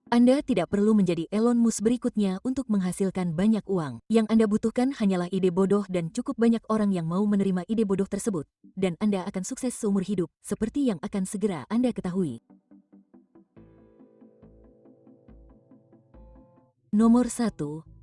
Anda tidak perlu menjadi Elon Musk berikutnya untuk menghasilkan banyak uang. Yang Anda butuhkan hanyalah ide bodoh dan cukup banyak orang yang mau menerima ide bodoh tersebut. Dan Anda akan sukses seumur hidup, seperti yang akan segera Anda ketahui. Nomor 1.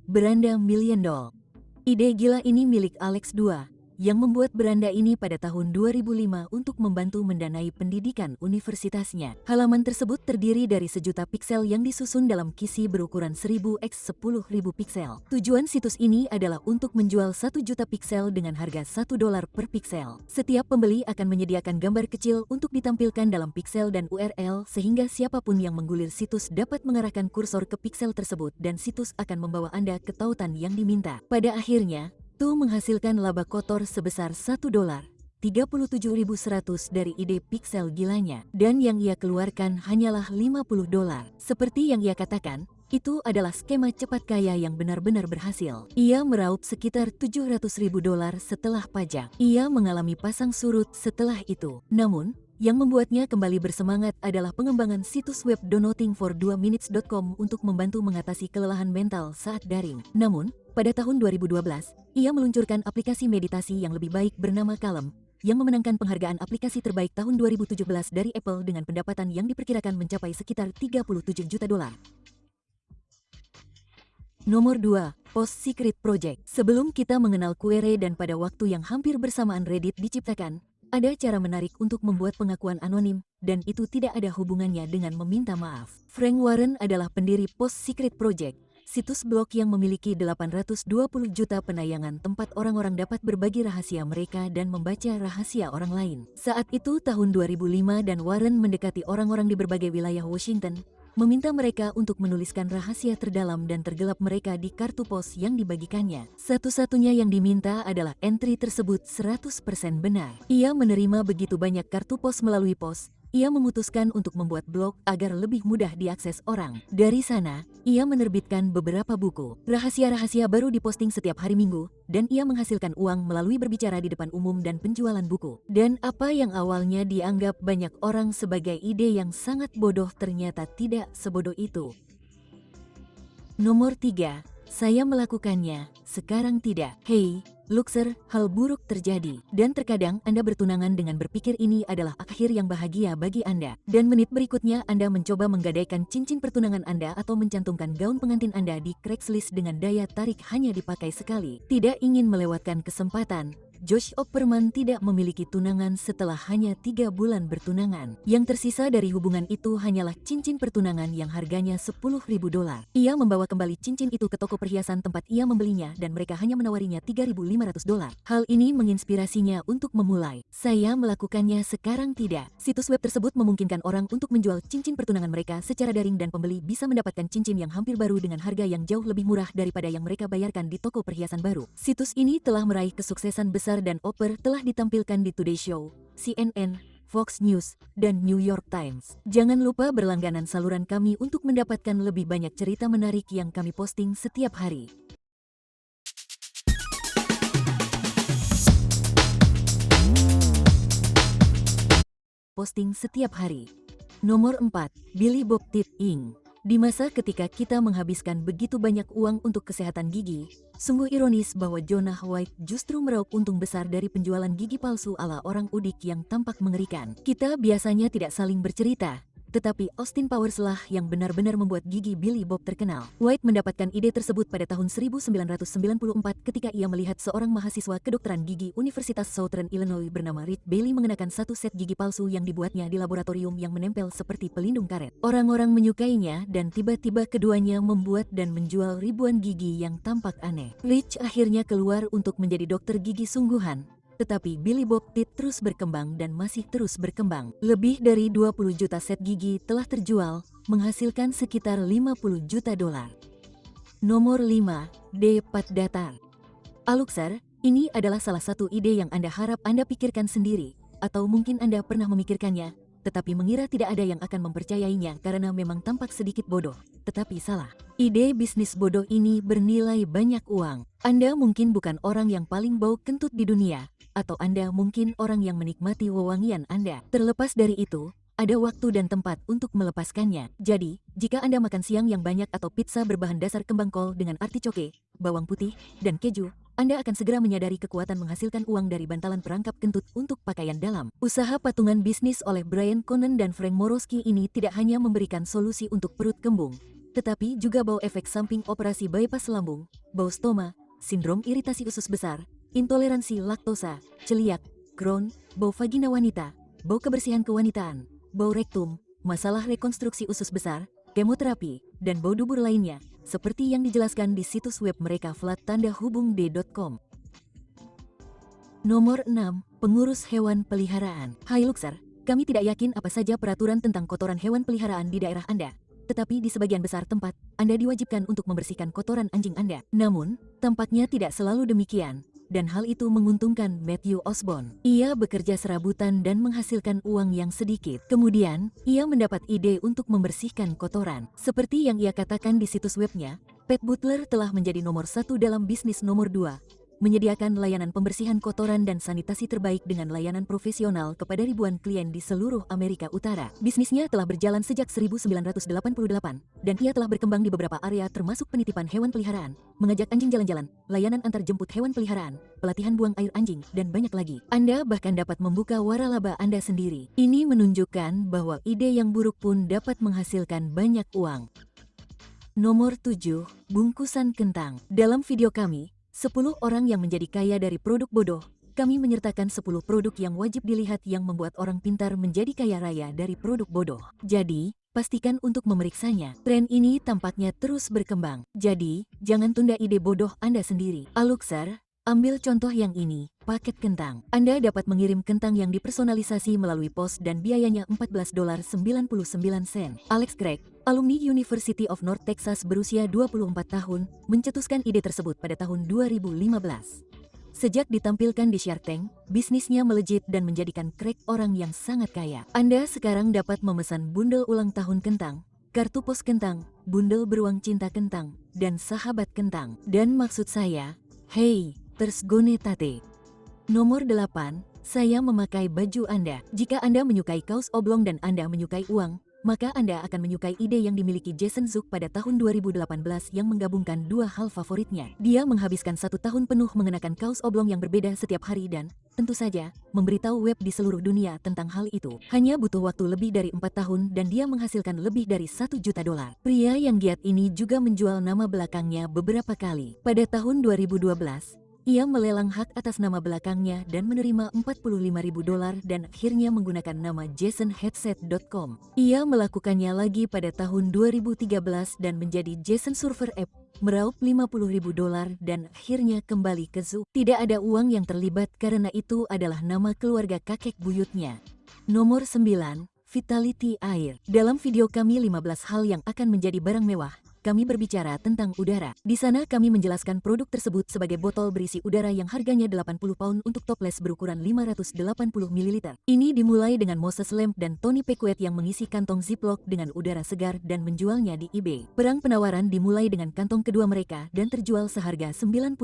Beranda Million Doll. Ide gila ini milik Alex II, yang membuat beranda ini pada tahun 2005 untuk membantu mendanai pendidikan universitasnya. Halaman tersebut terdiri dari 1.000.000 piksel yang disusun dalam kisi berukuran 1000 x 10.000 piksel. Tujuan situs ini adalah untuk menjual 1 juta piksel dengan harga $1 per piksel. Setiap pembeli akan menyediakan gambar kecil untuk ditampilkan dalam piksel dan URL sehingga siapapun yang menggulir situs dapat mengarahkan kursor ke piksel tersebut dan situs akan membawa Anda ke tautan yang diminta. Pada akhirnya, menghasilkan laba kotor sebesar $1, 37.100 dari ide piksel gilanya, dan yang ia keluarkan hanyalah $50. Seperti yang ia katakan, itu adalah skema cepat kaya yang benar-benar berhasil. Ia meraup sekitar $700.000 setelah pajak. Ia mengalami pasang surut setelah itu. Namun, yang membuatnya kembali bersemangat adalah pengembangan situs web donatingfor2minutes.com untuk membantu mengatasi kelelahan mental saat daring. Namun, pada tahun 2012, ia meluncurkan aplikasi meditasi yang lebih baik bernama Calm, yang memenangkan penghargaan aplikasi terbaik tahun 2017 dari Apple dengan pendapatan yang diperkirakan mencapai sekitar $37 juta. Nomor 2. Post Secret Project. Sebelum kita mengenal Query dan pada waktu yang hampir bersamaan Reddit diciptakan, ada cara menarik untuk membuat pengakuan anonim, dan itu tidak ada hubungannya dengan meminta maaf. Frank Warren adalah pendiri Post Secret Project, situs blog yang memiliki 820 juta penayangan tempat orang-orang dapat berbagi rahasia mereka dan membaca rahasia orang lain. Saat itu tahun 2005 dan Warren mendekati orang-orang di berbagai wilayah Washington, meminta mereka untuk menuliskan rahasia terdalam dan tergelap mereka di kartu pos yang dibagikannya. Satu-satunya yang diminta adalah entry tersebut 100% benar. Ia menerima begitu banyak kartu pos melalui pos, ia memutuskan untuk membuat blog agar lebih mudah diakses orang. Dari sana, ia menerbitkan beberapa buku. Rahasia-rahasia baru diposting setiap hari Minggu, dan ia menghasilkan uang melalui berbicara di depan umum dan penjualan buku. Dan apa yang awalnya dianggap banyak orang sebagai ide yang sangat bodoh ternyata tidak sebodoh itu. Nomor 3. Saya melakukannya, sekarang tidak. Hey, Luxer, hal buruk terjadi, dan terkadang Anda bertunangan dengan berpikir ini adalah akhir yang bahagia bagi Anda. Dan menit berikutnya Anda mencoba menggadaikan cincin pertunangan Anda atau mencantumkan gaun pengantin Anda di Craigslist dengan daya tarik hanya dipakai sekali. Tidak ingin melewatkan kesempatan, Josh Opperman tidak memiliki tunangan setelah hanya 3 bulan bertunangan. Yang tersisa dari hubungan itu hanyalah cincin pertunangan yang harganya $10.000. Ia membawa kembali cincin itu ke toko perhiasan tempat ia membelinya dan mereka hanya menawarinya $3.500. Hal ini menginspirasinya untuk memulai. Saya melakukannya, sekarang tidak. Situs web tersebut memungkinkan orang untuk menjual cincin pertunangan mereka secara daring dan pembeli bisa mendapatkan cincin yang hampir baru dengan harga yang jauh lebih murah daripada yang mereka bayarkan di toko perhiasan baru. Situs ini telah meraih kesuksesan besar dan Opper telah ditampilkan di Today Show, CNN, Fox News, dan New York Times. Jangan lupa berlangganan saluran kami untuk mendapatkan lebih banyak cerita menarik yang kami posting setiap hari. Nomor 4. Billy Bob Teeth Inc. Di masa ketika kita menghabiskan begitu banyak uang untuk kesehatan gigi, sungguh ironis bahwa Jonah White justru meraup untung besar dari penjualan gigi palsu ala orang udik yang tampak mengerikan. Kita biasanya tidak saling bercerita, tetapi Austin Powers lah yang benar-benar membuat gigi Billy Bob terkenal. White mendapatkan ide tersebut pada tahun 1994 ketika ia melihat seorang mahasiswa kedokteran gigi Universitas Southern Illinois bernama Rick Bailey mengenakan satu set gigi palsu yang dibuatnya di laboratorium yang menempel seperti pelindung karet. Orang-orang menyukainya dan tiba-tiba keduanya membuat dan menjual ribuan gigi yang tampak aneh. Rich akhirnya keluar untuk menjadi dokter gigi sungguhan. Tetapi Billy Bob Teeth terus berkembang dan masih terus berkembang. Lebih dari 20 juta set gigi telah terjual, menghasilkan sekitar $50 juta. Nomor 5. D4 Datar. Aluxer, ini adalah salah satu ide yang Anda harap Anda pikirkan sendiri, atau mungkin Anda pernah memikirkannya, tetapi mengira tidak ada yang akan mempercayainya karena memang tampak sedikit bodoh, tetapi salah. Ide bisnis bodoh ini bernilai banyak uang. Anda mungkin bukan orang yang paling bau kentut di dunia, atau Anda mungkin orang yang menikmati wewangian Anda. Terlepas dari itu, ada waktu dan tempat untuk melepaskannya. Jadi, jika Anda makan siang yang banyak atau pizza berbahan dasar kembang kol dengan artichoke, bawang putih, dan keju, Anda akan segera menyadari kekuatan menghasilkan uang dari bantalan perangkap kentut untuk pakaian dalam. Usaha patungan bisnis oleh Brian Conan dan Frank Morosky ini tidak hanya memberikan solusi untuk perut kembung, tetapi juga bawa efek samping operasi bypass lambung, bau stoma, sindrom iritasi usus besar, intoleransi laktosa, celiak, Crohn, bau vagina wanita, bau kebersihan kewanitaan, bau rektum, masalah rekonstruksi usus besar, kemoterapi, dan bau dubur lainnya, seperti yang dijelaskan di situs web mereka flat-hubungd.com. Nomor 6. Pengurus hewan peliharaan. Hai Luxer, kami tidak yakin apa saja peraturan tentang kotoran hewan peliharaan di daerah Anda. Tetapi di sebagian besar tempat, Anda diwajibkan untuk membersihkan kotoran anjing Anda. Namun, tampaknya tidak selalu demikian, dan hal itu menguntungkan Matthew Osborne. Ia bekerja serabutan dan menghasilkan uang yang sedikit. Kemudian, ia mendapat ide untuk membersihkan kotoran. Seperti yang ia katakan di situs webnya, Pet Butler telah menjadi nomor 1 dalam bisnis nomor 2. Menyediakan layanan pembersihan kotoran dan sanitasi terbaik dengan layanan profesional kepada ribuan klien di seluruh Amerika Utara. Bisnisnya telah berjalan sejak 1988, dan ia telah berkembang di beberapa area termasuk penitipan hewan peliharaan, mengajak anjing jalan-jalan, layanan antar jemput hewan peliharaan, pelatihan buang air anjing, dan banyak lagi. Anda bahkan dapat membuka waralaba Anda sendiri. Ini menunjukkan bahwa ide yang buruk pun dapat menghasilkan banyak uang. Nomor 7. Bungkusan kentang. Dalam video kami, 10 orang yang menjadi kaya dari produk bodoh, kami menyertakan 10 produk yang wajib dilihat yang membuat orang pintar menjadi kaya raya dari produk bodoh. Jadi, pastikan untuk memeriksanya. Tren ini tampaknya terus berkembang. Jadi, jangan tunda ide bodoh Anda sendiri. Aluxer, ambil contoh yang ini, paket kentang. Anda dapat mengirim kentang yang dipersonalisasi melalui pos dan biayanya $14.99. Alex Craig, alumni University of North Texas berusia 24 tahun, mencetuskan ide tersebut pada tahun 2015. Sejak ditampilkan di Shark Tank, bisnisnya melejit dan menjadikan Craig orang yang sangat kaya. Anda sekarang dapat memesan bundel ulang tahun kentang, kartu pos kentang, bundel beruang cinta kentang, dan sahabat kentang. Dan maksud saya, hey, tersgone tate. Nomor 8. Saya memakai baju Anda. Jika Anda menyukai kaos oblong dan Anda menyukai uang, maka Anda akan menyukai ide yang dimiliki Jason Zook pada tahun 2018 yang menggabungkan dua hal favoritnya. Dia menghabiskan 1 tahun penuh mengenakan kaos oblong yang berbeda setiap hari dan, tentu saja, memberitahu web di seluruh dunia tentang hal itu. Hanya butuh waktu lebih dari 4 tahun dan dia menghasilkan lebih dari $1 juta. Pria yang giat ini juga menjual nama belakangnya beberapa kali. Pada tahun 2012, ia melelang hak atas nama belakangnya dan menerima $45.000 dan akhirnya menggunakan nama jasonheadset.com. Ia melakukannya lagi pada tahun 2013 dan menjadi Jason Surfer App, meraup $50.000 dan akhirnya kembali ke Zook. Tidak ada uang yang terlibat karena itu adalah nama keluarga kakek buyutnya. Nomor 9. Vitality Air. Dalam video kami 15 hal yang akan menjadi barang mewah, kami berbicara tentang udara. Di sana kami menjelaskan produk tersebut sebagai botol berisi udara yang harganya 80 pound untuk toples berukuran 580 ml. Ini dimulai dengan Moses Lamb dan Tony Pequet yang mengisi kantong Ziploc dengan udara segar dan menjualnya di eBay. Perang penawaran dimulai dengan kantong kedua mereka dan terjual seharga 99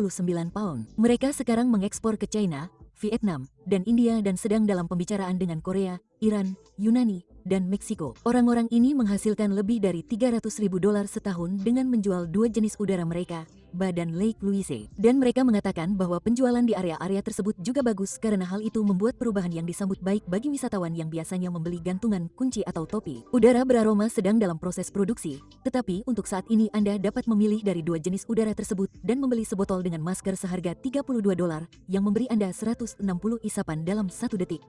pound. Mereka sekarang mengekspor ke China, Vietnam, dan India dan sedang dalam pembicaraan dengan Korea, Iran, Yunani, dan Meksiko. Orang-orang ini menghasilkan lebih dari $300.000 setahun dengan menjual 2 jenis udara mereka, Ba dan Lake Louise. Dan mereka mengatakan bahwa penjualan di area-area tersebut juga bagus karena hal itu membuat perubahan yang disambut baik bagi wisatawan yang biasanya membeli gantungan kunci atau topi. Udara beraroma sedang dalam proses produksi, tetapi untuk saat ini Anda dapat memilih dari 2 jenis udara tersebut dan membeli sebotol dengan masker seharga $32 yang memberi Anda 160 isapan dalam 1 detik.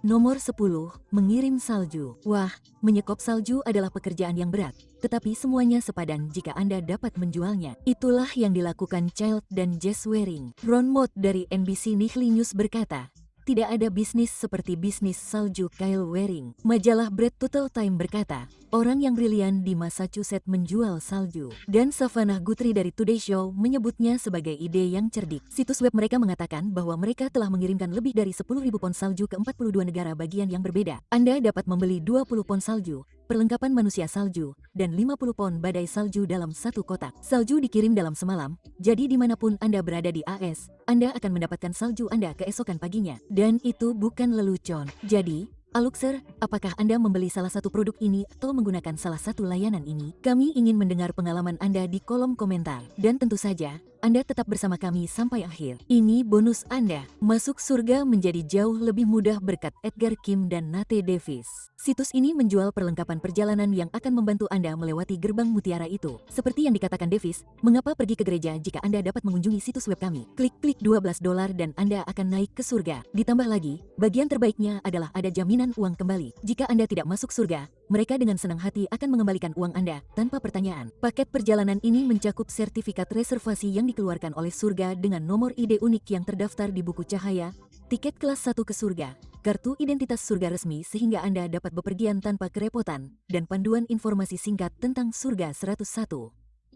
Nomor 10. Mengirim salju. Wah, menyekop salju adalah pekerjaan yang berat, tetapi semuanya sepadan jika Anda dapat menjualnya. Itulah yang dilakukan Child dan Jess Waring. Ron Mott dari NBC Nightly News berkata, tidak ada bisnis seperti bisnis salju Kyle Waring. Majalah Bread Total Time berkata, orang yang brilian di Massachusetts menjual salju. Dan Savannah Guthrie dari Today Show menyebutnya sebagai ide yang cerdik. Situs web mereka mengatakan bahwa mereka telah mengirimkan lebih dari 10.000 pon salju ke 42 negara bagian yang berbeda. Anda dapat membeli 20 pon salju, perlengkapan manusia salju, dan 50 pon badai salju dalam 1 kotak. Salju dikirim dalam semalam, jadi dimanapun Anda berada di AS, Anda akan mendapatkan salju Anda keesokan paginya. Dan itu bukan lelucon. Jadi, Aluxer, apakah Anda membeli salah satu produk ini atau menggunakan salah satu layanan ini? Kami ingin mendengar pengalaman Anda di kolom komentar. Dan tentu saja, Anda tetap bersama kami sampai akhir. Ini bonus Anda. Masuk surga menjadi jauh lebih mudah berkat Edgar Kim dan Nate Davis. Situs ini menjual perlengkapan perjalanan yang akan membantu Anda melewati gerbang mutiara itu. Seperti yang dikatakan Davis, mengapa pergi ke gereja jika Anda dapat mengunjungi situs web kami? Klik $12 dan Anda akan naik ke surga. Ditambah lagi, bagian terbaiknya adalah ada jaminan uang kembali. Jika Anda tidak masuk surga, mereka dengan senang hati akan mengembalikan uang Anda tanpa pertanyaan. Paket perjalanan ini mencakup sertifikat reservasi yang dikeluarkan oleh surga dengan nomor ID unik yang terdaftar di buku cahaya, tiket kelas 1 ke surga, kartu identitas surga resmi sehingga Anda dapat bepergian tanpa kerepotan, dan panduan informasi singkat tentang surga 101.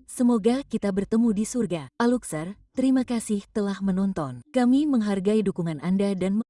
Semoga kita bertemu di surga. Aluxer, terima kasih telah menonton. Kami menghargai dukungan Anda dan